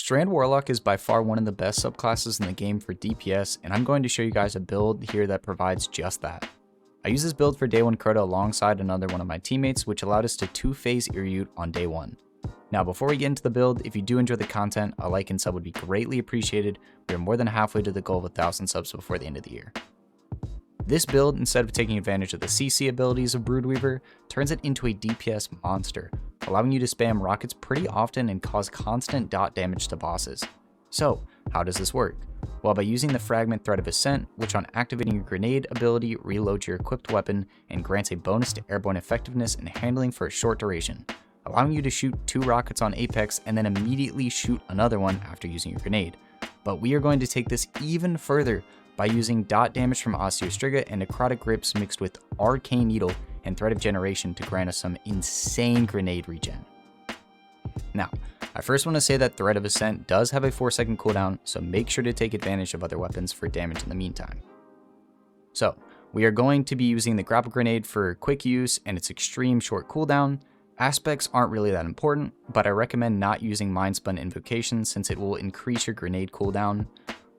Strand Warlock is by far one of the best subclasses in the game for DPS, and I'm going to show you guys a build here that provides just that. I use this build for day 1 Crota alongside another one of my teammates, which allowed us to 2-phase Earute on day 1. Now before we get into the build, if you do enjoy the content, a like and sub would be greatly appreciated. We are more than halfway to the goal of 1,000 subs before the end of the year. This build, instead of taking advantage of the CC abilities of Broodweaver, turns it into a DPS monster, allowing you to spam rockets pretty often and cause constant dot damage to bosses. So, how does this work? Well, by using the Fragment Threat of Ascent, which on activating your grenade ability reloads your equipped weapon and grants a bonus to airborne effectiveness and handling for a short duration, allowing you to shoot 2 rockets on Apex and then immediately shoot another one after using your grenade. But we are going to take this even further by using dot damage from Osteostriga and Necrotic Grips mixed with Arcane Needle and Threat of Generation to grant us some insane grenade regen. Now, I first want to say that Threat of Ascent does have a 4-second cooldown, so make sure to take advantage of other weapons for damage in the meantime. So, we are going to be using the Grapple Grenade for quick use and its extreme short cooldown. Aspects aren't really that important, but I recommend not using Mind Spun Invocation since it will increase your grenade cooldown.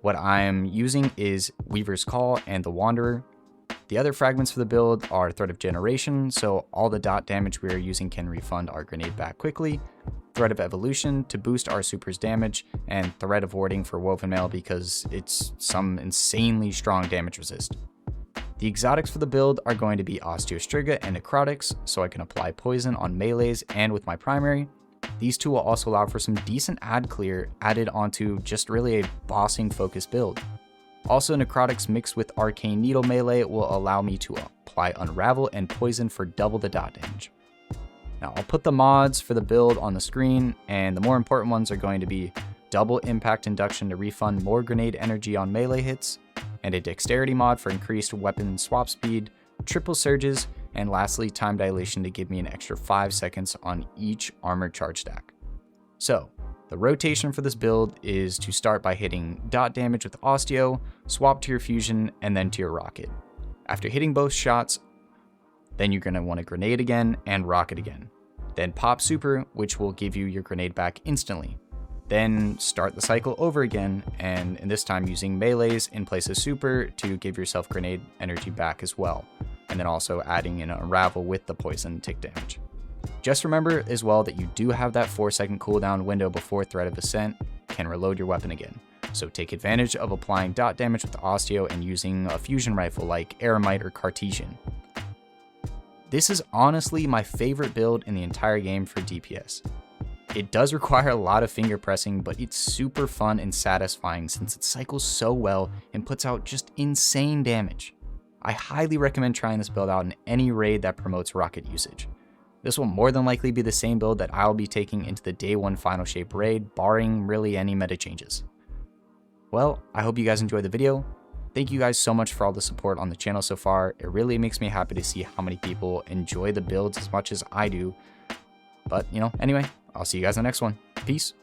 What I'm using is Weaver's Call and the Wanderer. The other fragments for the build are Threat of Generation, so all the dot damage we are using can refund our grenade back quickly, Threat of Evolution to boost our super's damage, and Threat of Warding for Woven Mail because it's some insanely strong damage resist. The exotics for the build are going to be Osteostriga and Necrotics, so I can apply poison on melees and with my primary. These two will also allow for some decent ad clear added onto just really a bossing focused build. Also, Necrotics mixed with Arcane Needle melee will allow me to apply Unravel and Poison for double the dot damage. Now I'll put the mods for the build on the screen, and the more important ones are going to be double impact induction to refund more grenade energy on melee hits, and a dexterity mod for increased weapon swap speed, triple surges, and lastly time dilation to give me an extra 5 seconds on each armor charge stack. So, the rotation for this build is to start by hitting dot damage with Osteo, swap to your fusion, and then to your rocket. After hitting both shots, then you're going to want to grenade again and rocket again. Then pop super, which will give you your grenade back instantly. Then start the cycle over again, and this time using melees in place of super to give yourself grenade energy back as well. And then also adding in Unravel with the poison tick damage. Just remember as well that you do have that 4-second cooldown window before Threat of Ascent can reload your weapon again. So take advantage of applying dot damage with Osteo and using a fusion rifle like Eremite or Cartesian. This is honestly my favorite build in the entire game for DPS. It does require a lot of finger pressing, but it's super fun and satisfying since it cycles so well and puts out just insane damage. I highly recommend trying this build out in any raid that promotes rocket usage. This will more than likely be the same build that I'll be taking into the day 1 Final Shape raid, barring really any meta changes. Well, I hope you guys enjoyed the video. Thank you guys so much for all the support on the channel so far. It really makes me happy to see how many people enjoy the builds as much as I do. But, anyway, I'll see you guys in the next one. Peace.